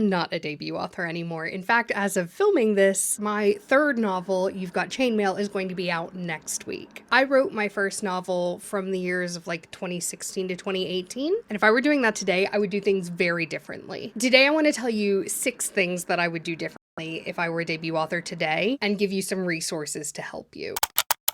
am not a debut author anymore. In fact, as of filming this, my third novel, You've Got Chainmail, is going to be out next week. I wrote my first novel from the years of like 2016 to 2018, and if I were doing that today, I would do things very differently. Today, I want to tell you 6 things that I would do differently if I were a debut author today, and give you some resources to help you.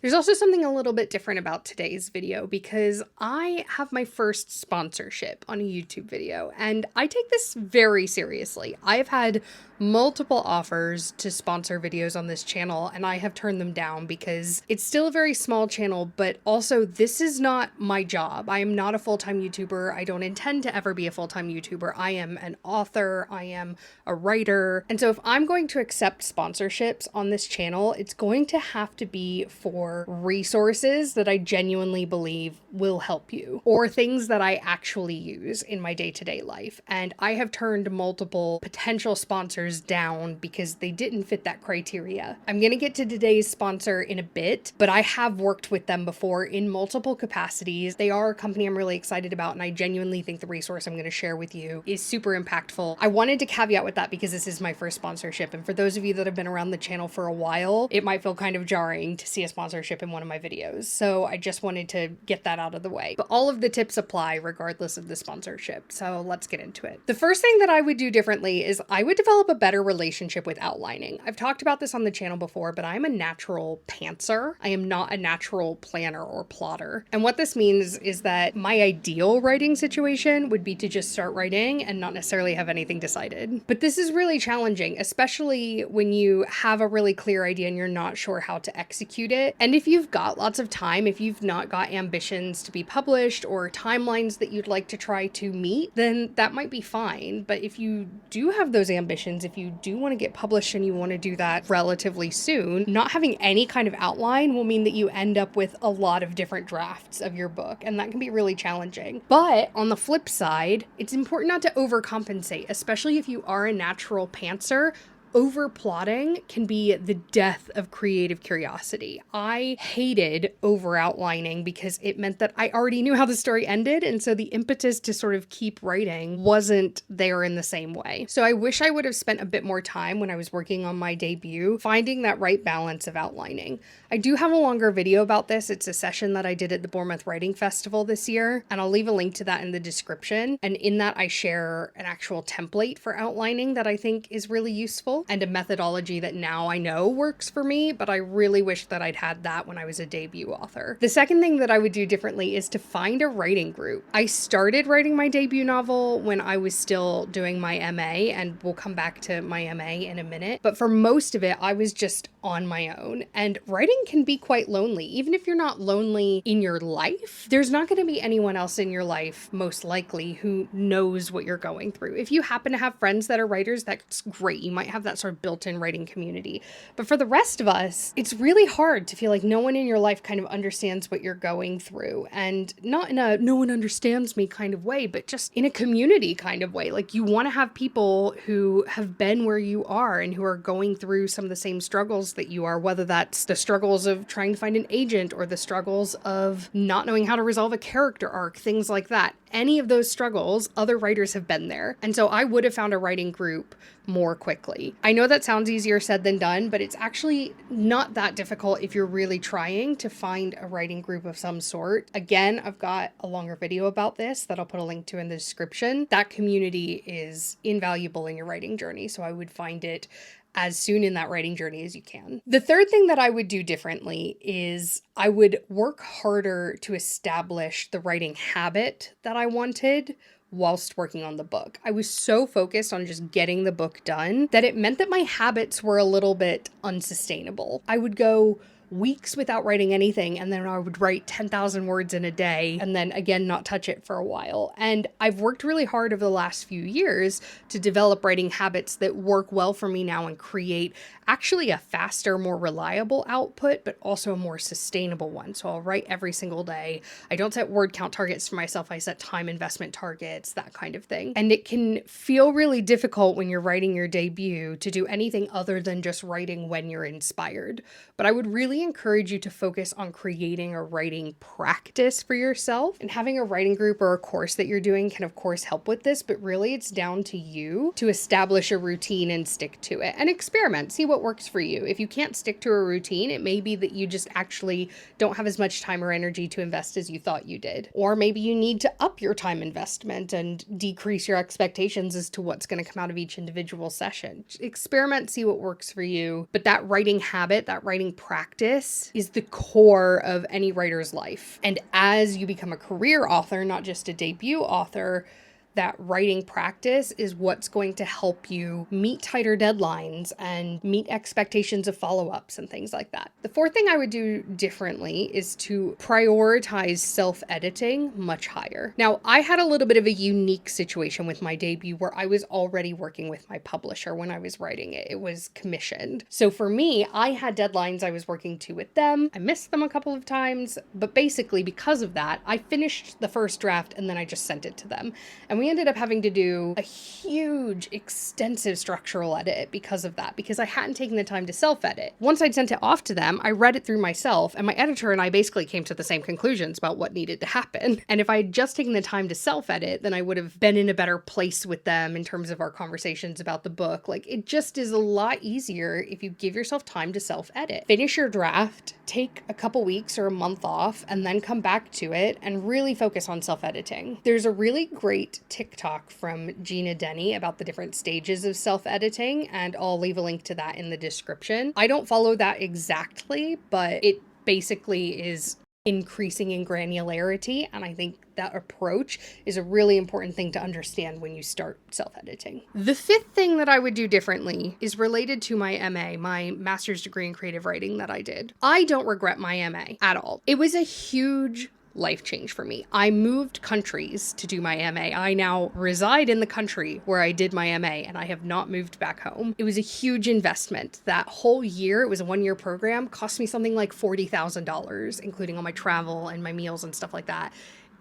There's also something a little bit different about today's video because I have my first sponsorship on a YouTube video, and I take this very seriously. I've had multiple offers to sponsor videos on this channel, and I have turned them down because it's still a very small channel, but also this is not my job. I am not a full-time YouTuber. I don't intend to ever be a full-time YouTuber. I am an author. I am a writer. And so if I'm going to accept sponsorships on this channel, it's going to have to be for resources that I genuinely believe will help you, or things that I actually use in my day-to-day life. And I have turned multiple potential sponsors down because they didn't fit that criteria. I'm going to get to today's sponsor in a bit, but I have worked with them before in multiple capacities. They are a company I'm really excited about, and I genuinely think the resource I'm going to share with you is super impactful. I wanted to caveat with that because this is my first sponsorship, and for those of you that have been around the channel for a while, it might feel kind of jarring to see a sponsorship in one of my videos. So I just wanted to get that out of the way. But all of the tips apply regardless of the sponsorship. So let's get into it. The first thing that I would do differently is I would develop a better relationship with outlining. I've talked about this on the channel before, but I'm a natural pantser. I am not a natural planner or plotter. And what this means is that my ideal writing situation would be to just start writing and not necessarily have anything decided. But this is really challenging, especially when you have a really clear idea and you're not sure how to execute it. And if you've got lots of time, if you've not got ambitions to be published or timelines that you'd like to try to meet, then that might be fine. But if you do have those ambitions, if you do want to get published and you want to do that relatively soon, not having any kind of outline will mean that you end up with a lot of different drafts of your book, and that can be really challenging. But on the flip side, it's important not to overcompensate, especially if you are a natural pantser. Over plotting can be the death of creative curiosity. I hated over outlining because it meant that I already knew how the story ended, and so the impetus to sort of keep writing wasn't there in the same way. So I wish I would have spent a bit more time when I was working on my debut finding that right balance of outlining. I do have a longer video about this. It's a session that I did at the Bournemouth Writing Festival this year, and I'll leave a link to that in the description. And in that I share an actual template for outlining that I think is really useful, and a methodology that now I know works for me, but I really wish that I'd had that when I was a debut author. The second thing that I would do differently is to find a writing group. I started writing my debut novel when I was still doing my MA, and we'll come back to my MA in a minute, but for most of it, I was just on my own, and writing can be quite lonely. Even if you're not lonely in your life, there's not going to be anyone else in your life, most likely, who knows what you're going through. If you happen to have friends that are writers, that's great. You might have that sort of built-in writing community. But for the rest of us, it's really hard to feel like no one in your life kind of understands what you're going through, and not in a no one understands me kind of way, but just in a community kind of way. Like, you want to have people who have been where you are and who are going through some of the same struggles that you are, whether that's the struggles of trying to find an agent or the struggles of not knowing how to resolve a character arc, things like that. Any of those struggles, other writers have been there. And so I would have found a writing group more quickly. I know that sounds easier said than done, but it's actually not that difficult if you're really trying to find a writing group of some sort. Again, I've got a longer video about this that I'll put a link to in the description. That community is invaluable in your writing journey, so I would find it as soon in that writing journey as you can. The third thing that I would do differently is I would work harder to establish the writing habit that I wanted whilst working on the book. I was so focused on just getting the book done that it meant that my habits were a little bit unsustainable. I would go weeks without writing anything, and then I would write 10,000 words in a day and then again not touch it for a while. And I've worked really hard over the last few years to develop writing habits that work well for me now and create actually a faster, more reliable output, but also a more sustainable one. So I'll write every single day. I don't set word count targets for myself. I set time investment targets, that kind of thing. And it can feel really difficult when you're writing your debut to do anything other than just writing when you're inspired. But I would really really encourage you to focus on creating a writing practice for yourself. And having a writing group or a course that you're doing can of course help with this, but really it's down to you to establish a routine and stick to it and experiment, see what works for you. If you can't stick to a routine, it may be that you just actually don't have as much time or energy to invest as you thought you did. Or maybe you need to up your time investment and decrease your expectations as to what's going to come out of each individual session. Experiment, see what works for you. But that writing habit, that writing practice is the core of any writer's life. And as you become a career author, not just a debut author, that writing practice is what's going to help you meet tighter deadlines and meet expectations of follow-ups and things like that. The fourth thing I would do differently is to prioritize self-editing much higher. Now, I had a little bit of a unique situation with my debut where I was already working with my publisher when I was writing it. It was commissioned. So for me, I had deadlines I was working to with them. I missed them a couple of times, but basically because of that, I finished the first draft and then I just sent it to them. And we ended up having to do a huge, extensive structural edit because of that, because I hadn't taken the time to self-edit. Once I'd sent it off to them, I read it through myself, and my editor and I basically came to the same conclusions about what needed to happen. And if I had just taken the time to self-edit, then I would have been in a better place with them in terms of our conversations about the book. Like, it just is a lot easier if you give yourself time to self-edit. Finish your draft, take a couple weeks or a month off, and then come back to it and really focus on self-editing. There's a really great TikTok from Gina Denny about the different stages of self-editing, and I'll leave a link to that in the description. I don't follow that exactly, but it basically is increasing in granularity, and I think that approach is a really important thing to understand when you start self-editing. The fifth thing that I would do differently is related to my MA, my master's degree in creative writing that I did. I don't regret my MA at all. It was a huge life change for me. I moved countries to do my MA. I now reside in the country where I did my MA, and I have not moved back home. It was a huge investment. That whole year, it was a 1-year program, cost me something like $40,000, including all my travel and my meals and stuff like that.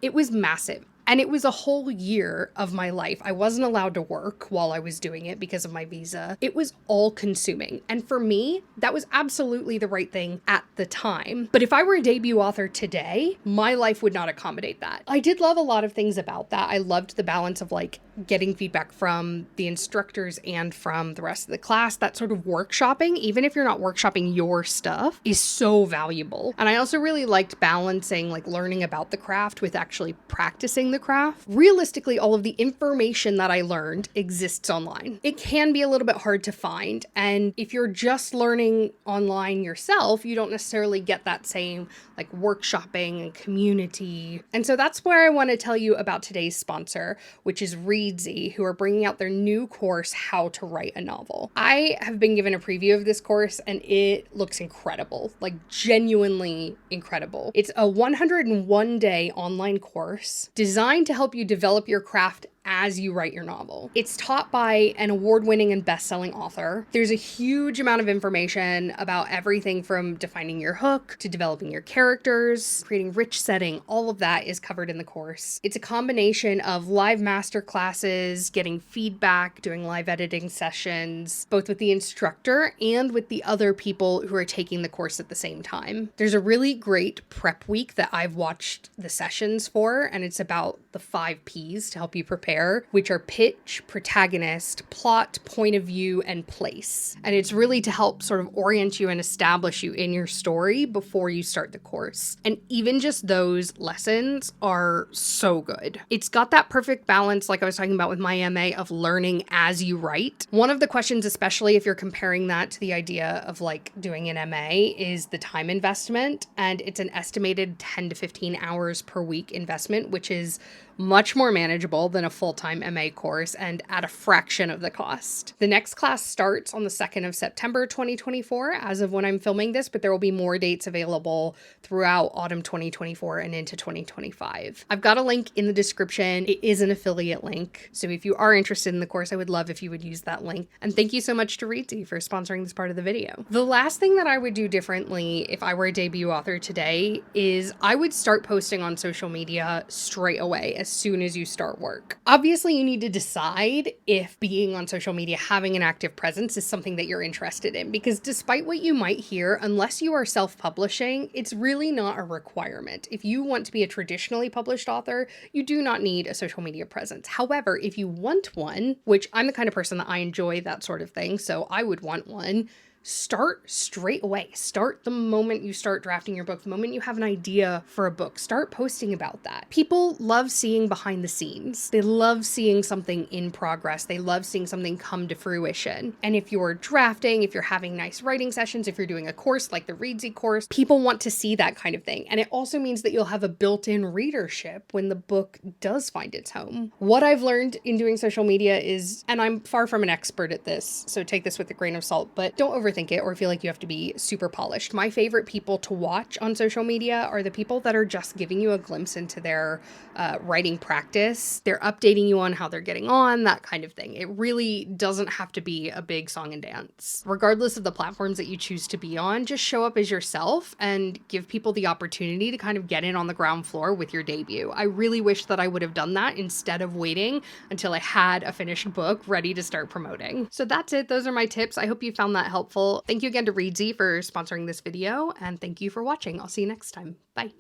It was massive. And it was a whole year of my life. I wasn't allowed to work while I was doing it because of my visa. It was all consuming. And for me, that was absolutely the right thing at the time. But if I were a debut author today, my life would not accommodate that. I did love a lot of things about that. I loved the balance of like getting feedback from the instructors and from the rest of the class. That sort of workshopping, even if you're not workshopping your stuff, is so valuable. And I also really liked balancing like learning about the craft with actually practicing the craft. Realistically, all of the information that I learned exists online. It can be a little bit hard to find, and if you're just learning online yourself, you don't necessarily get that same like workshopping and community. And so that's where I want to tell you about today's sponsor, which is Readsy, who are bringing out their new course, How to Write a Novel. I have been given a preview of this course and it looks incredible, like genuinely incredible. It's a 101-day online course designed to help you develop your craft as you write your novel. It's taught by an award-winning and best-selling author. There's a huge amount of information about everything from defining your hook to developing your characters, creating rich setting. All of that is covered in the course. It's a combination of live master classes, getting feedback, doing live editing sessions, both with the instructor and with the other people who are taking the course at the same time. There's a really great prep week that I've watched the sessions for, and it's about the 5 Ps to help you prepare, which are pitch, protagonist, plot, point of view, and place. And it's really to help sort of orient you and establish you in your story before you start the course. And even just those lessons are so good. It's got that perfect balance, like I was talking about with my MA, of learning as you write. One of the questions, especially if you're comparing that to the idea of like doing an MA, is the time investment. And it's an estimated 10 to 15 hours per week investment, which is much more manageable than a full-time MA course and at a fraction of the cost. The next class starts on the 2nd of September 2024 as of when I'm filming this, but there will be more dates available throughout autumn 2024 and into 2025. I've got a link in the description. It is an affiliate link, so if you are interested in the course, I would love if you would use that link. And thank you so much to Readsy for sponsoring this part of the video. The last thing that I would do differently if I were a debut author today is I would start posting on social media straight away as soon as you start work. Obviously, you need to decide if being on social media, having an active presence is something that you're interested in, because despite what you might hear, unless you are self-publishing, it's really not a requirement. If you want to be a traditionally published author, you do not need a social media presence. However, if you want one, which I'm the kind of person that I enjoy that sort of thing, so I would want one, start straight away. Start the moment you start drafting your book, the moment you have an idea for a book. Start posting about that. People love seeing behind the scenes. They love seeing something in progress. They love seeing something come to fruition. And if you're drafting, if you're having nice writing sessions, if you're doing a course like the Readsy course, people want to see that kind of thing. And it also means that you'll have a built-in readership when the book does find its home. What I've learned in doing social media is, and I'm far from an expert at this, so take this with a grain of salt, but don't overthink it or feel like you have to be super polished. My favorite people to watch on social media are the people that are just giving you a glimpse into their writing practice. They're updating you on how they're getting on, that kind of thing. It really doesn't have to be a big song and dance. Regardless of the platforms that you choose to be on, just show up as yourself and give people the opportunity to kind of get in on the ground floor with your debut. I really wish that I would have done that instead of waiting until I had a finished book ready to start promoting. So that's it. Those are my tips. I hope you found that helpful. Thank you again to Readsy for sponsoring this video, and thank you for watching. I'll see you next time. Bye.